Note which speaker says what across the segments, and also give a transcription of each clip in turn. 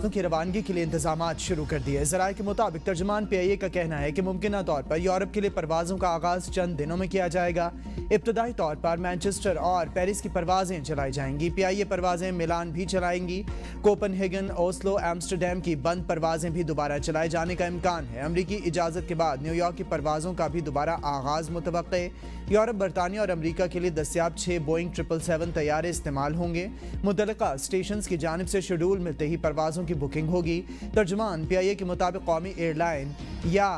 Speaker 1: की रवानगी के लिए इंतजामात शुरू कर दिए। ज़राए के मुताबिक तर्जुमान PIA का कहना है कि मुमकिन तौर पर यूरोप के लिए परवाज़ों का आगाज़ चंद दिनों में किया जाएगा। इब्तदाई तौर पर मैनचेस्टर और पेरिस की परवाज़ें चलाई जाएंगी। PIA परवाज़ें मिलान भी चलाएंगी। कोपनहेगन, ओस्लो, एम्स्टरडैम की बंद परवाज़ें भी दोबारा चलाए जाने का इम्कान है। अमरीकी इजाज़त के बाद न्यूयॉर्क की परवाज़ों का भी दोबारा आगाज़ मुतवक्के। यूरोप, बरतानिया और अमरीका के लिए दस्तियाब 6 बोइंग 777 तैयारे इस्तेमाल होंगे। मुतल्लिका स्टेशन की जानिब से शेड्यूल मिलते ही परवाज़ों की बुकिंग होगी। तर्जुमान PIA के मुताबिक कौमी एयरलाइन या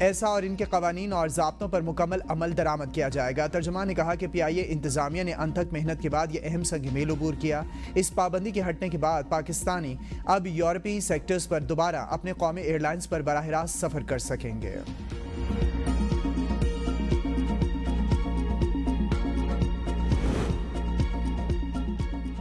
Speaker 1: ऐसा और इनके कवानीन और ज़ाब्तों पर मुकम्मल अमल दरामद किया जाएगा। तर्जुमान ने कहा कि PIA इंतज़ामिया ने अनथक मेहनत के बाद ये अहम संग-मील अबूर किया। इस पाबंदी के हटने के बाद पाकिस्तानी अब यूरोपीय सेक्टर्स पर दोबारा अपने कौमी एयरलाइंस पर बराह रास्त सफ़र कर सकेंगे।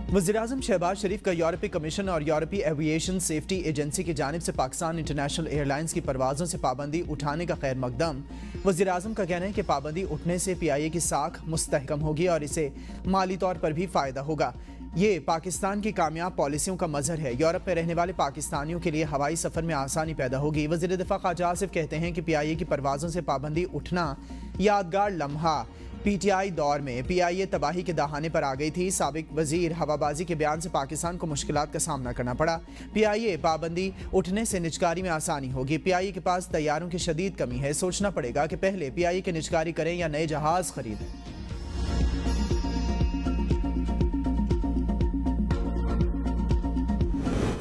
Speaker 1: वज़ीर-ए-आज़म शहबाज शरीफ का यूरोपीय कमीशन और यूरोपीय एविएशन सेफ्टी एजेंसी की जानिब से पाकिस्तान इंटरनेशनल एयरलाइंस की परवाज़ों से पाबंदी उठाने का खैर मकदम। वज़ीर-ए-आज़म का कहना है कि पाबंदी उठने से PIA की साख मुस्तहकम होगी और इसे माली तौर पर भी फ़ायदा होगा। ये पाकिस्तान की कामयाब पॉलिसियों का मज़हर है। यूरोप में रहने वाले पाकिस्तानियों के लिए हवाई सफ़र में आसानी पैदा होगी। वज़ीर दिफ़ा ख्वाजा आसिफ कहते हैं कि PIA की परवाज़ों से पाबंदी उठना यादगार लम्हा। PTI दौर में PIA तबाही के दहाने पर आ गई थी। साबिक वजीर हवाबाजी के बयान से पाकिस्तान को मुश्किलात का सामना करना पड़ा। PIA पाबंदी उठने से निजकारी में आसानी होगी। PIA के पास तैयारों की शदीद कमी है। सोचना पड़ेगा कि पहले PIA की निजकारी करें या नए जहाज खरीदें।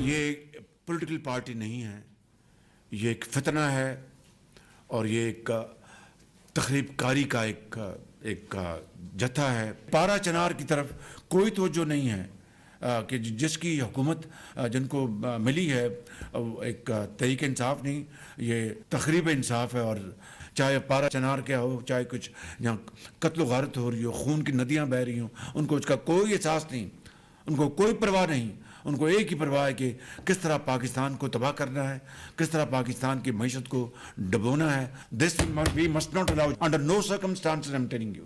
Speaker 2: ये पॉलिटिकल पार्टी नहीं है, ये एक फितना है और ये एक तखरीबकारी का एक जत्था है। पारा चनार की तरफ कोई तवज्जो नहीं है कि जिसकी हुकूमत जिनको मिली है एक तहरीक इंसाफ नहीं, ये तखरीब इंसाफ है। और चाहे पारा चनार क्या हो, चाहे कुछ यहाँ कत्ल गारत हो रही हो, खून की नदियाँ बह रही हों, उनको उसका कोई एहसास नहीं, उनको कोई परवाह नहीं। उनको एक ही परवाह है कि किस तरह पाकिस्तान को तबाह करना है, किस तरह पाकिस्तान की मईशत को डबोना है। This we must not allow under no circumstances, I am telling you.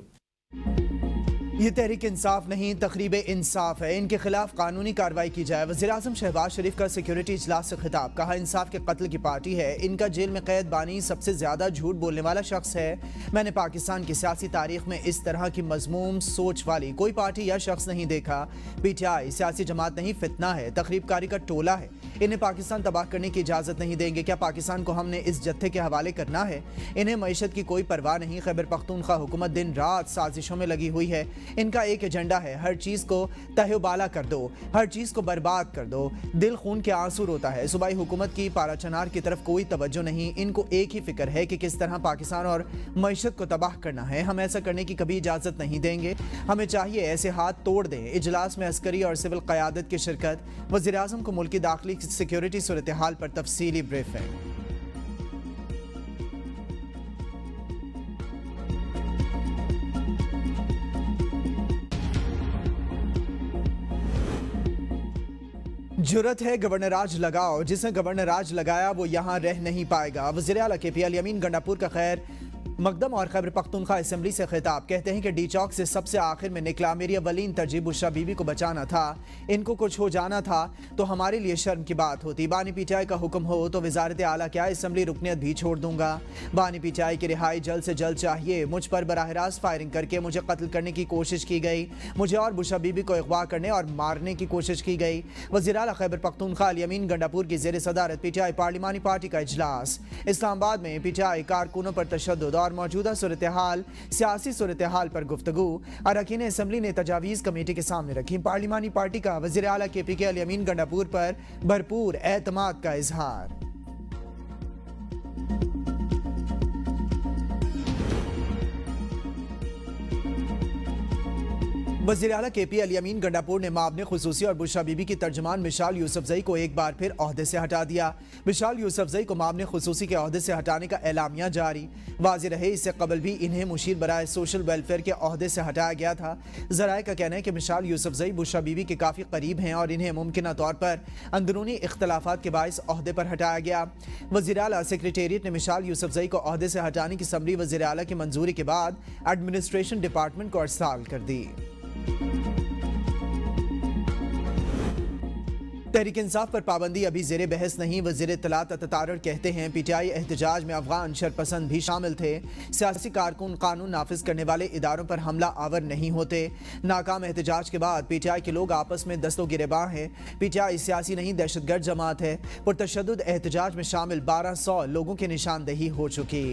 Speaker 1: ये तहरीक इंसाफ नहीं, तकरीब इंसाफ है। इनके खिलाफ कानूनी कार्रवाई की जाए। वज़ीर-ए-आज़म शहबाज शरीफ का सिक्योरिटी इजलास से खिताब। कहा, इंसाफ के कत्ल की पार्टी है। इनका जेल में कैद बानी सबसे ज्यादा झूठ बोलने वाला शख्स है। मैंने पाकिस्तान की सियासी तारीख में इस तरह की मजमूम सोच वाली कोई पार्टी या शख्स नहीं देखा। PTI सियासी जमात नहीं, फितना है, तकरीबकारी का टोला है। इन्हें पाकिस्तान तबाह करने की इजाजत नहीं देंगे। क्या पाकिस्तान को हमने इस जत्थे के हवाले करना है? इन्हें मईशत की कोई परवाह नहीं। खैबर पख्तूनख्वा हुकूमत दिन रात साजिशों में लगी हुई है। इनका एक एजेंडा है, हर चीज को तहबाला कर दो, हर चीज को बर्बाद कर दो। दिल खून के आंसू रोता है। सूबाई हुकूमत की पाराचनार की तरफ कोई तवज्जो नहीं। इनको एक ही फिक्र है कि किस तरह पाकिस्तान और मईशत को तबाह करना है। हम ऐसा करने की कभी इजाजत नहीं देंगे। हमें चाहिए ऐसे हाथ तोड़ दें। इजलास में अस्करी और सिविल क़यादत की शिरकत। वज़ीर-ए-आज़म को मुल्की दाखिली सिक्योरिटी सूरत हाल पर तफसीली ब्रीफिंग। जुर्रत है गवर्नर राज लगाओ, जिसने गवर्नर राज लगाया वो यहाँ रह नहीं पाएगा। वज़ीर आला KP अल-यमीन गंडापुर का खैर मकदम और खैबर पख्तूनख्वा असेंबली से खिताब। कहते हैं कि डी चौक से सबसे आखिर में निकला। मेरी अवलीन तरजीह बुशरा बीबी को बचाना था। इनको कुछ हो जाना था तो हमारे लिए शर्म की बात होती। बानी PTI का हुक्म हो तो वजारत आला क्या असेंबली रुकनियत भी छोड़ दूंगा। बानी PTI की रिहाई जल्द से जल्द चाहिए। मुझ पर बराह रास्त फायरिंग करके मुझे कत्ल करने की कोशिश की गई। मुझे और बुशरा बीबी को अगवा करने और मारने की कोशिश की गई। वज़ीर आला खैबर पख्तूनख्वा अल-यमीन गंडापुर की ज़ेर सदारत PTI पार्लिमानी पार्टी का इजलास। इस्लामाबाद में PTI कारकुनों पर तशद्दुद और मौजूदा सूरत हाल, सियासी सूरत हाल पर गुफ्तगू अरकान असेंबली ने तजावीज़ कमेटी के सामने रखी। पार्लिमानी पार्टी का वज़ीर आला KPK अल-यमीन गंडापुर पर भरपूर एतमाद का इजहार। वज़ीर आला KP अल-यमीन गंडापुर ने मामले खुसूसी और बुशरा बीबी की तर्जुमान मिशाल यूसुफजई को एक बार फिर ओहदे से हटा दिया। मिशाल यूसुफजई को मामले खुसूसी के ओहदे से हटाने का एलामिया जारी। वाज़ेह रहे इससे कबल भी इन्हें मुशीर बराए सोशल वेलफेयर के ओहदे से हटाया गया था। ज़राए का कहना है कि मिशाल यूसुफजई बुशरा बीबी के काफ़ी करीब हैं और इन्हें मुमकिन तौर पर अंदरूनी इख्तलाफात के बायस ओहदे पर हटाया गया। वज़ीर आला सेक्रेटेरिएट ने मिशाल यूसुफजई को ओहदे से हटाने की समरी वज़ीर आला की मंजूरी के बाद एडमिनिस्ट्रेशन डिपार्टमेंट को अर्साल कर दी। तहरीक इंसाफ पर पाबंदी अभी ज़ेरे बहस नहीं। वज़ीर इत्तलात अततारड़ कहते हैं PTI एहतजाज में अफगान शरपसंद भी शामिल थे। सियासी कारकुन कानून नाफिज करने वाले इदारों पर हमला आवर नहीं होते। नाकाम एहतजाज के बाद PTI के लोग आपस में दस्तो गिरेबां हैं। PTI सियासी नहीं दहशतगर्द जमात है। पुरतशद्दुद एहतजाज में शामिल 1200 लोगों की निशानदेही हो चुकी।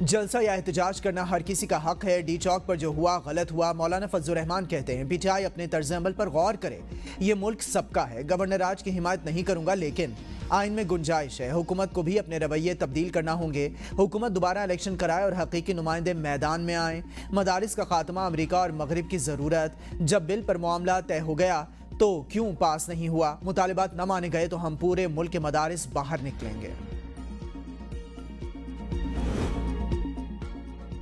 Speaker 1: जलसा या एहतजाज करना हर किसी का हक है। डी चौक पर जो हुआ गलत हुआ। मौलाना फजलुर रहमान कहते हैं PTI अपने तर्ज अमल पर गौर करे। ये मुल्क सबका है। गवर्नर राज की हिमायत नहीं करूंगा, लेकिन आइन में गुंजाइश है। हुकूमत को भी अपने रवैये तब्दील करना होंगे। हुकूमत दोबारा इलेक्शन कराए और हकीकी नुमाइंदे मैदान में आए। मदारिस का खात्मा अमरीका और मगरिब की ज़रूरत। जब बिल पर मामला तय हो गया तो क्यों पास नहीं हुआ? मुतालिबात न माने गए तो हम पूरे मुल्क के मदारिस बाहर निकलेंगे।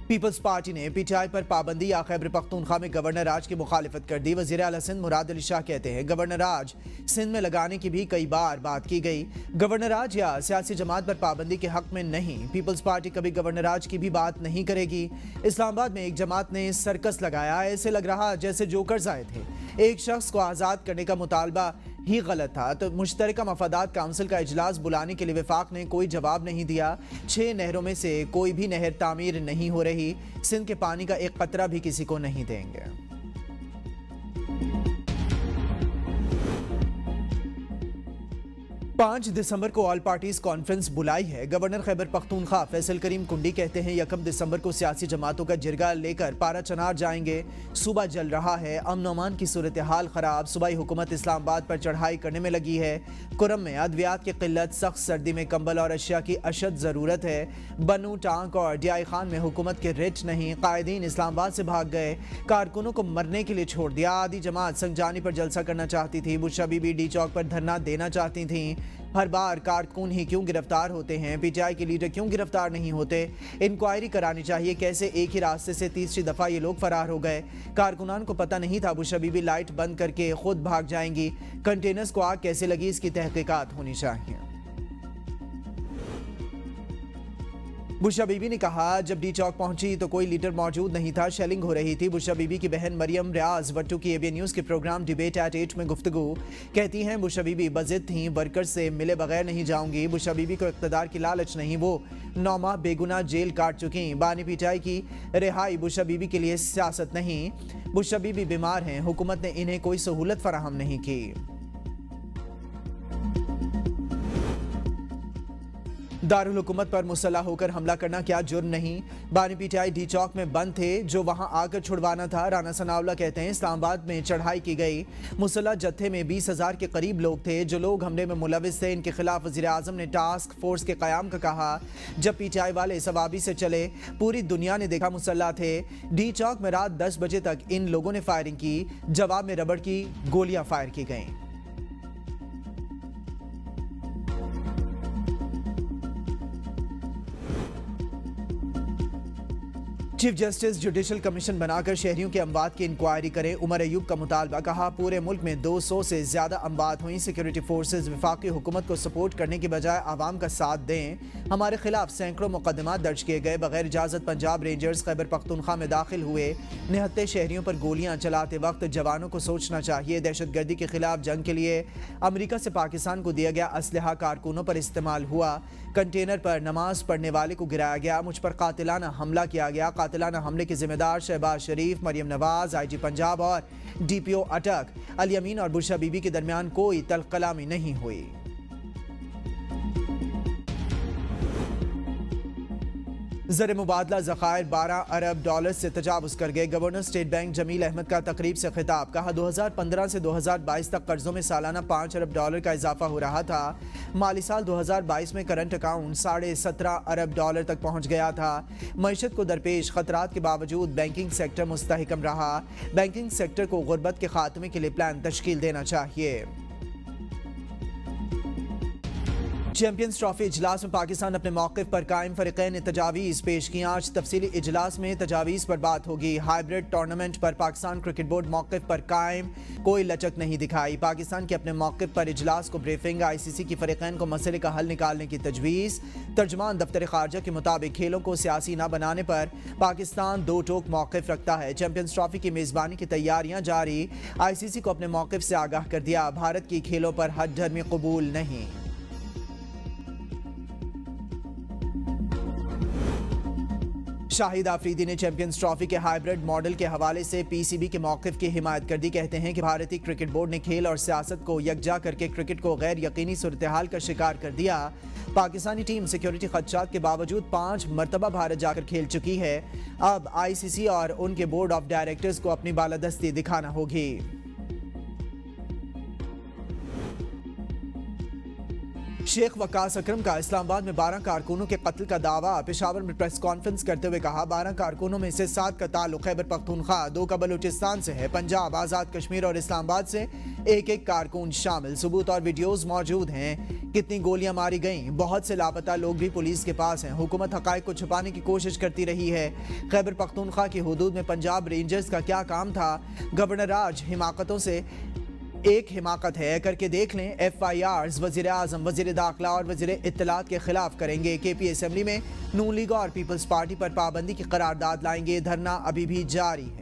Speaker 1: पीपल्स पार्टी ने PTI पर पाबंदी या खैबर पख्तूनख्वा में गवर्नर राज की मुखालिफत कर दी। वज़ीर आला सिंध मुराद अली शाह कहते हैं गवर्नर राज सिंध में लगाने की भी कई बार बात की गई। गवर्नर राज या सियासी जमात पर पाबंदी के हक में नहीं। पीपल्स पार्टी कभी गवर्नर राज की भी बात नहीं करेगी। इस्लामाबाद में एक जमात ने सर्कस लगाया। ऐसे लग रहा जैसे जोकर्स आए थे। एक शख्स को आज़ाद करने का मुतालबा ही गलत था तो मुश्तरका मफादात काउंसिल का इजलास बुलाने के लिए वफाक ने कोई जवाब नहीं दिया। 6 नहरों में से कोई भी नहर तामीर नहीं हो रही। सिंध के पानी का एक कतरा भी किसी को नहीं देंगे। 5 दिसंबर को ऑल पार्टीज कॉन्फ्रेंस बुलाई है। गवर्नर खैबर पख्तूनख्वा फैसल करीम कुंडी कहते हैं 1 दिसंबर को सियासी जमातों का जिरगा लेकर पारा चनार जाएंगे। सूबा जल रहा है। अमन अमान की सूरत हाल खराब। सूबाई हुकूमत इस्लामाबाद पर चढ़ाई करने में लगी है। कुरम में अद्वियात की किल्लत, सख्त सर्दी में कंबल और अशिया की अशद ज़रूरत है। बनू, टांक और डियाई खान में हुकूमत के रिच नहीं। कायदीन इस्लामाबाद से भाग गए। कारकुनों को मरने के लिए छोड़ दिया। आधी जमात संगजानी पर जलसा करना चाहती थी। बुशा बीबी डी चौक पर धरना देना चाहती थी। हर बार कारकुन ही क्यों गिरफ्तार होते हैं? PTI के लीडर क्यों गिरफ्तार नहीं होते? इंक्वायरी करानी चाहिए। कैसे एक ही रास्ते से तीसरी दफा ये लोग फरार हो गए? कारकुनान को पता नहीं था बुशा बीबी लाइट बंद करके खुद भाग जाएंगी। कंटेनर्स को आग कैसे लगी इसकी तहकीकात होनी चाहिए। बुशा बीबी ने कहा जब डी चौक पहुंची तो कोई लीडर मौजूद नहीं था। शेलिंग हो रही थी। बुशा बीबी की बहन मरियम रियाज वट्टू की ABN न्यूज़ के प्रोग्राम डिबेट एट 8 में गुफ्तगू कहती हैं बुशा बीबी बज़िद थीं। वर्कर्स से मिले बगैर नहीं जाऊंगी। बुशा बीबी को इक़्तिदार की लालच नहीं। वो 9 माह बेगुनाह जेल काट चुकी। बानी PTI की रिहाई बुशा बीबी के लिए सियासत नहीं। बुशा बीबी बीमार हैं। हुकूमत ने इन्हें कोई सहूलत फराहम नहीं की। दारुल हुकूमत पर मुसल्ला होकर हमला करना क्या जुर्म नहीं? बानी PTI डी चौक में बंद थे जो वहां आकर छुड़वाना था। राना सनाउल्लाह कहते हैं इस्लामाबाद में चढ़ाई की गई। मुसल्ला जत्थे में 20,000 के करीब लोग थे। जो लोग हमले में मुलविस थे इनके खिलाफ वज़ीर आज़म ने टास्क फोर्स के क़याम का कहा। जब PTI वाले सवाबी से चले पूरी दुनिया ने देखा मुसल्ला थे। डी चौक में रात 10 बजे तक इन लोगों ने फायरिंग की। जवाब में रबड़ की गोलियां फायर की गईं। चीफ जस्टिस जुडिशल कमीशन बनाकर शहरियों के अमवात की इंक्वायरी करें। उमर अयूब का मुतालबा। कहा पूरे मुल्क में 200 से ज्यादा अमवात हुई। सिक्योरिटी फोर्सेज वफाकी हुकूमत को सपोर्ट करने के बजाय आवाम का साथ दें। हमारे खिलाफ सैकड़ों मुकदमात दर्ज किए गए। बगैर इजाजत पंजाब रेंजर्स खैबर पख्तूनख्वा में दाखिल हुए। निहत्ते शहरियों पर गोलियां चलाते वक्त जवानों को सोचना चाहिए। दहशतगर्दी के खिलाफ जंग के लिए अमरीका से पाकिस्तान को दिया गया असलहा कारकुनों पर इस्तेमाल हुआ। कंटेनर पर नमाज पढ़ने वाले को गिराया गया। मुझ पर कातिलाना हमला किया गया। कातिलाना हमले के जिम्मेदार शहबाज शरीफ, मरियम नवाज, IG पंजाब और DPO अटक। अली अमीन और बुशा बीबी के दरमियान कोई तलकलामी नहीं हुई। ज़र मुबादला ज़खायर $12 अरब से तजावुज़ कर गए। Governor state bank Jameel Ahmed का तकरीब से खिताब। कहा 2015 से 2022 तक कर्जों में सालाना $5 अरब का इजाफा हो रहा था। माली साल 2022 में करंट अकाउंट $17.5 अरब तक पहुंच गया था। मईशत को दरपेश खतरात के बावजूद बैंकिंग सेक्टर मुस्तहकम रहा। बैंकिंग सेक्टर को गुर्बत के खात्मे के लिए प्लान तश्कील देना चाहिए। चैंपियंस ट्रॉफी इजलास में पाकिस्तान अपने मौक़िफ़ पर कायम, फरीक़ैन ने तजावीज़ पेश की। आज तफसीली इजलास में तजावीज़ पर बात होगी। हाइब्रिड टूर्नामेंट पर पाकिस्तान क्रिकेट बोर्ड मौक़िफ़ पर कायम, कोई लचक नहीं दिखाई। पाकिस्तान के अपने मौक़िफ़ पर इजलास को ब्रीफिंग, ICC की फरीक़ैन को मसले का हल निकालने की तजवीज़। तर्जमान दफ्तर ख़ारजा के मुताबिक खेलों को सियासी न बनाने पर पाकिस्तान दो टोक मौक़िफ़ रखता है। चैंपियंस ट्रॉफी की मेज़बानी की तैयारियां जारी, ICC को अपने मौक़िफ़ से आगाह कर दिया। भारत की खेलों पर हद धर्मी कबूल नहीं। शाहिद आफरीदी ने चैंपियंस ट्रॉफी के हाइब्रिड मॉडल के हवाले से PCB के मौक़िफ़ की हिमायत कर दी। कहते हैं कि भारतीय क्रिकेट बोर्ड ने खेल और सियासत को यकजा करके क्रिकेट को गैर यकीनी सूरत हाल का शिकार कर दिया। पाकिस्तानी टीम सिक्योरिटी खदशात के बावजूद 5 मरतबा भारत जाकर खेल चुकी है। अब ICC और उनके बोर्ड ऑफ डायरेक्टर्स को अपनी बालादस्ती दिखाना होगी। शेख वकास अकरम का इस्लामाबाद में 12 कारकुनों के कत्ल का दावा। पेशावर में प्रेस कॉन्फ्रेंस करते हुए कहा, 12 कारकुनों में से 7 का ताल्लुक खैबर पख्तूनख्वा, 2 का बलूचिस्तान से है। पंजाब, आज़ाद कश्मीर और इस्लामाबाद से एक कारकुन शामिल। सबूत और वीडियोस मौजूद हैं। कितनी गोलियां मारी गईं, बहुत से लापता लोग भी पुलिस के पास हैं। हुकूमत हक़ाइक़ को छुपाने की कोशिश करती रही है। खैबर पख्तूनख्वा की हुदूद में पंजाब रेंजर्स का क्या काम था? गवर्नर राज हिमाकतों से एक हिमाकत है, करके देख लें। FIRs वज़ीर आज़म, वज़ीर दाखिला और वज़ीर इत्तलात के खिलाफ करेंगे। KP असेंबली में नून लीग और पीपल्स पार्टी पर पाबंदी की करारदाद लाएंगे। धरना अभी भी जारी है।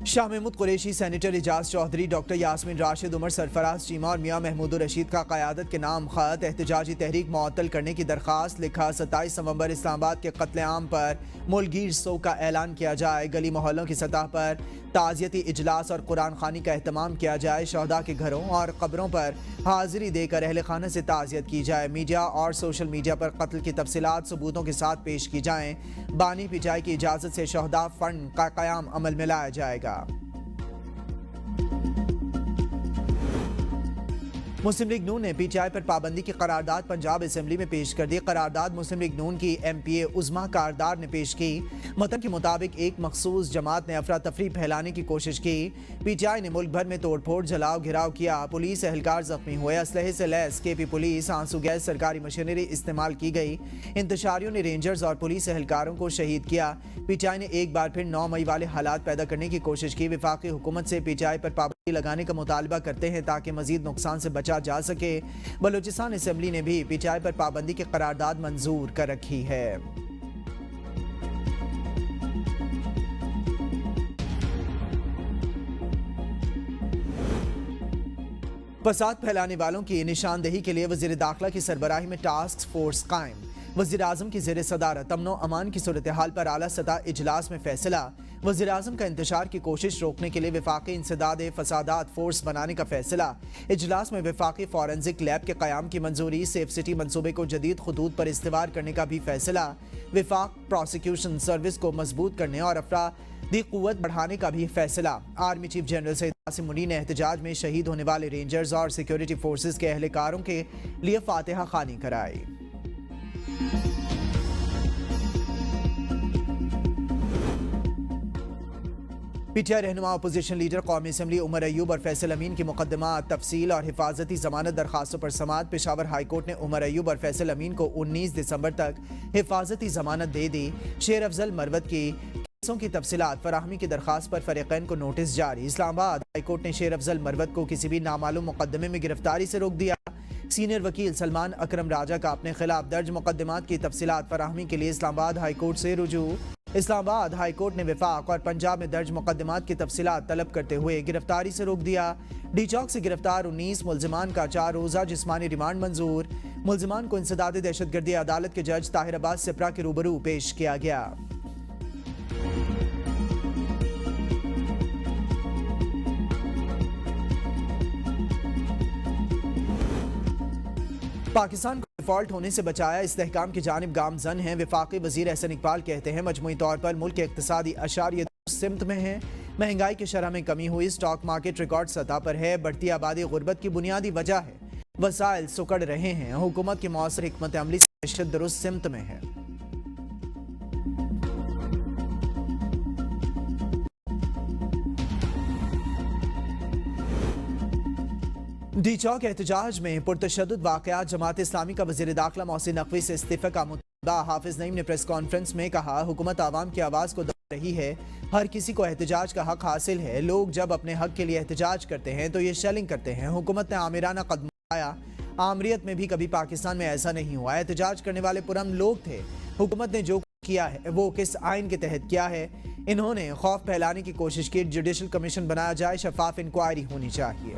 Speaker 1: शाह महमूद कुरैशी, सेनेटर एजाज चौधरी, डॉक्टर यास्मीन राशिद, उमर सरफराज चीमा और मियां महमूद रशीद का क़यादत के नाम खत। एहतजाजी तहरीक मुअत्तल करने की दरख्वास्त। लिखा, 27 नवंबर इस्लामाबाद के कत्लेआम पर मुल्कगीर शोक का ऐलान किया जाए। गली मोहल्लों की सतह पर ताज़ियती इजलास और कुरान खानी का एहतमाम किया जाए। शहदा के घरों और कब्रों पर हाजिरी देकर अहले खाना से ताज़ियत की जाए। मीडिया और सोशल मीडिया पर कत्ल की तफसीलात सबूतों के साथ पेश की जाएँ। बानी पिचाई की इजाज़त से शहदा फंड का क़याम अमल में लाया जाएगा। मुस्लिम लीग नून ने PTI पर पाबंदी की करारदाद पंजाब असेंबली में पेश कर दी। करारदाद मुस्लिम लीग नून की MPA उज़मा कारदार ने पेश की। मतन के मुताबिक एक मखसूस जमात ने अफरा तफरी फैलाने की कोशिश की। PTI ने मुल्क भर में तोड़ फोड़, जलाओ घिराव किया। पुलिस एहलकार जख्मी हुए। असलहे से लैस KP पुलिस, आंसू गैस, सरकारी मशीनरी इस्तेमाल की गई। इंतशारियों ने रेंजर्स और पुलिस एहलकारों को शहीद किया। PTI ने एक बार फिर 9 मई वाले हालात पैदा करने की कोशिश की। वफाकी हुकूमत से PTI पर पाबंदी लगाने का मुतालबा करते हैं ताकि मजीद नुकसान से बचा जा सके। बलूचिस्तान असेंबली ने भी PTI पर पाबंदी की करारदाद मंजूर कर रखी है। फसाद फैलाने वालों की निशानदेही के लिए वज़ीर दाखिला की सरबराही में टास्क फोर्स कायम। वज़ीर आज़म की ज़ेर सदारत अमन अमान की सूरत हाल पर आला सतह इजलास में फैसला। वज़ीर आज़म का इंतशार की कोशिश रोकने के लिए वफाकी इंसदाद फसादात फोर्स बनाने का फैसला। इजलास में वफाकी फॉरेंसिक लैब के क़याम की मंजूरी। सेफ सिटी मनसूबे को जदीद खतूत पर इस्तेवार करने का भी फैसला। वफाक प्रोसिक्यूशन सर्विस को मजबूत करने और अफरादी क़ुव्वत बढ़ाने का भी फैसला। Army chief general Syed Asim Munir ने एहतजाज में शहीद होने वाले रेंजर्स और सिक्योरिटी फोर्सेस के एहलकारों के लिए फातिहा खानी कराई। PTI रहनुमा अपोजिशन लीडर कौमी असम्बली उमर अयूब और फैसल अमीन की मुकदमा तफसील और हिफाजती जमानत दरखास्तों पर समाअत। पेशावर हाई कोर्ट ने उमर अयूब और फैसल अमीन को 19 दिसंबर तक हिफाजती जमानत दे दी। शेर अफजल मरवत की केसों की तफसीलात फराहमी की दरखास्त पर फरीकैन को नोटिस जारी। इस्लामाबाद हाई कोर्ट ने शेर अफजल मरवत को किसी भी नामालूम मुकदमे में गिरफ्तारी से रोक दिया। सीनियर वकील सलमान अकरम राजा का अपने खिलाफ दर्ज मुकदमात की तफसीलात फराहमी के लिए इस्लामाबाद हाई कोर्ट से रुजू। इस्लामाबाद हाई कोर्ट ने वफाक और पंजाब में दर्ज मुकदमात की तफसीलात तलब करते हुए गिरफ्तारी से रोक दिया। डी चौक से गिरफ्तार 19 मुलजिमान का 4 रोज़ा जिस्मानी रिमांड मंजूर। मुलजिमान को इंसदाद दहशतगर्दी अदालत के जज ताहिर अब्बास सिपरा के रूबरू पेश किया गया। पाकिस्तान को डिफॉल्ट होने से बचाया, इस्तेहकाम की जानिब गामजन है। वफाकी वजीर एहसन इकबाल कहते हैं मजमूई तौर पर मुल्क के इक्तिसादी अशारिया सिमत में है। महंगाई की शरह में कमी हुई, स्टॉक मार्केट रिकॉर्ड सतह पर है। बढ़ती आबादी गुर्बत की बुनियादी वजह है। वसाइल सुकड़ रहे हैं। हुकूमत की मौसर हिकमत अमली से दुरुस्त सिमत में है। डी चौक एहतजाज में पुरतशद्दुद वाक़यात जमात इस्लामी का वज़ीर दाखिला मोहसिन नकवी से इस्तीफ़े का मुतालबा। हाफिज नईम ने प्रेस कॉन्फ्रेंस में कहा, हुकूमत आवाम की आवाज़ को दबा रही है, हर किसी को एहतजाज का हक हासिल है। लोग जब अपने हक के लिए एहतजाज करते हैं तो ये शेलिंग करते हैं। हुकूमत ने आमिराना कदम उठाया, आमरीत में भी कभी पाकिस्तान में ऐसा नहीं हुआ। एहतजाज करने वाले पुरअमन लोग थे। हुकूमत ने जो किया है वो किस आइन के तहत किया है? इन्होंने खौफ फैलाने की कोशिश की। जुडिशल कमीशन बनाया जाए, शफाफ इंक्वायरी होनी चाहिए।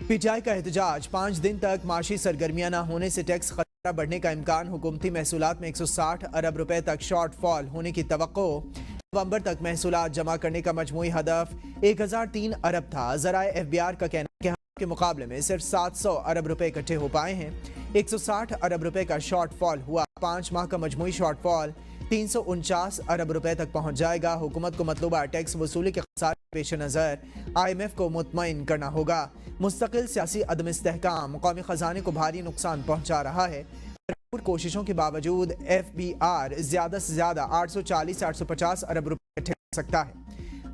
Speaker 1: पीटीआई का एहतजाज, 5 दिन तक माशी सरगर्मियां न होने से टैक्स खतरा बढ़ने का इम्कान। हुकूमती महसूलात में 160 अरब रुपए तक शॉर्ट फॉल होने की तवक्को। नवंबर तक महसूलात जमा करने का मजमूई हदफ 1003 अरब था। ज़राए FBR का कहना है कि के मुकाबले में सिर्फ 700 अरब रुपए इकट्ठे हो पाए हैं। 160 अरब रुपए का शॉर्ट फॉल हुआ। 5 माह का मजमूई शॉर्ट फॉल 349 अरब रुपए तक पहुंच जाएगा। हुकूमत को मतलूबा टैक्स वसूली के खसारे के पेश नज़र IMF को मुतमईन करना होगा। मुस्तकिल सियासी अदम इस्तेहकाम कौमी खजाने को भारी नुकसान पहुंचा रहा है। भरपूर कोशिशों के बावजूद FBR ज़्यादा से ज़्यादा 840 से 850 अरब रुपए इकट्ठे कर सकता है।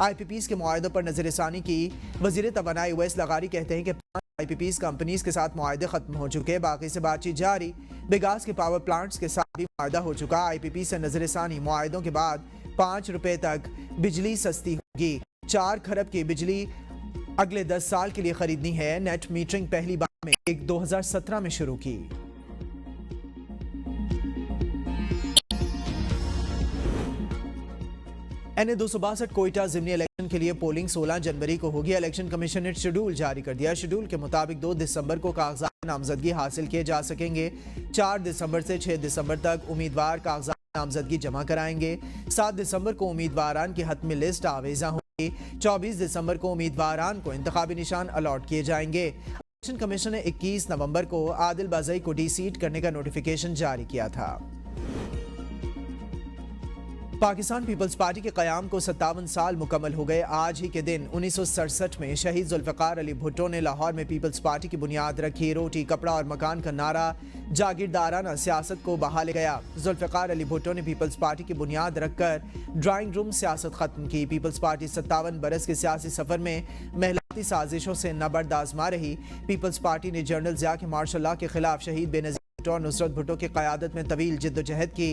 Speaker 1: IPPs के मुआहदों पर नजरसानी की। वज़ीर तवानाई उवैस लगारी कहते हैं कि 5 IPPs कंपनीज के साथ मुआहदे खत्म हो चुके, बाकी से बातचीत जारी। बेगास के पावर प्लांट्स के साथ भी मुआहदा हो चुका। IPP से नजरसानी, मुआहदों के बाद 5 रुपए तक बिजली सस्ती होगी। 4 खरब की बिजली अगले 10 साल के लिए खरीदनी है। नेट मीटरिंग पहली बार में 2017 में शुरू की। NA 262 कोयटा ज़िमनी इलेक्शन के लिए पोलिंग 16 जनवरी को होगी। इलेक्शन कमीशन ने शेड्यूल जारी कर दिया। शेड्यूल के मुताबिक 2 दिसंबर को कागजात नामजदगी हासिल किए जा सकेंगे। 4 दिसंबर से 6 दिसंबर तक उम्मीदवार कागजात नामजदगी जमा कराएंगे। 7 दिसंबर को उम्मीदवारान की हतमी लिस्ट आवेजा होगी। 24 दिसंबर को उम्मीदवारान को इंतखाबी निशान अलॉट किए जाएंगे। इलेक्शन कमीशन ने 21 नवंबर को आदिल बाज़ई को डी-सीट करने का नोटिफिकेशन जारी किया था। पाकिस्तान पीपल्स पार्टी के क़याम को 57 साल मुकम्मल हो गए। आज ही के दिन 1967 में शहीद जुल्फ़िकार अली भुट्टो ने लाहौर में पीपल्स पार्टी की बुनियाद रखी। रोटी, कपड़ा और मकान का नारा जागीरदाराना सियासत को बहा ले गया। जुल्फ़िकार अली भुट्टो ने पीपल्स पार्टी की बुनियाद रखकर ड्राइंग रूम सियासत ख़त्म की। पीपल्स पार्टी 57 बरस के सियासी सफ़र में महलाती साजिशों से नबर्द आज़मा रही। पीपल्स पार्टी ने जनरल ज़िया के मार्शल लॉ के खिलाफ शहीद बेनज़ीर और नुसरत भुट्टो की क़यादत में तवील जिद्दोजहद की।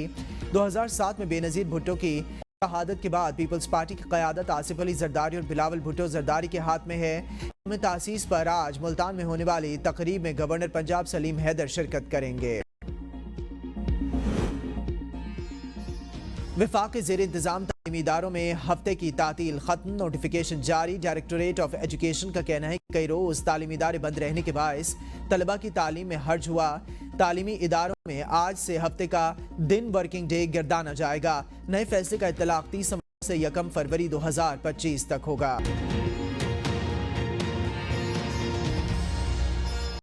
Speaker 1: 2007 में बेनज़ीर भुट्टो की शहादत के बाद पीपल्स पार्टी की क़यादत आसिफ अली जरदारी और बिलावल भुट्टो जरदारी के हाथ में है। में तासीस पर आज मुल्तान में होने वाली तकरीब में गवर्नर पंजाब सलीम हैदर शिरकत करेंगे। वफाक के ज़ेर इंतज़ाम तालीमी इदारों में हफ्ते की तातील खत्म, नोटिफिकेशन जारी। डायरेक्टोरेट ऑफ एजुकेशन का कहना है कि कई रोज़ तालीमी इदारे बंद रहने के बायस तलबा की तालीम में हर्ज हुआ। तालीमी इदारों में आज से हफ्ते का दिन वर्किंग डे गिरदाना जाएगा। नए फैसले का इत्तलाक 30 से 1 फरवरी 2025 तक होगा।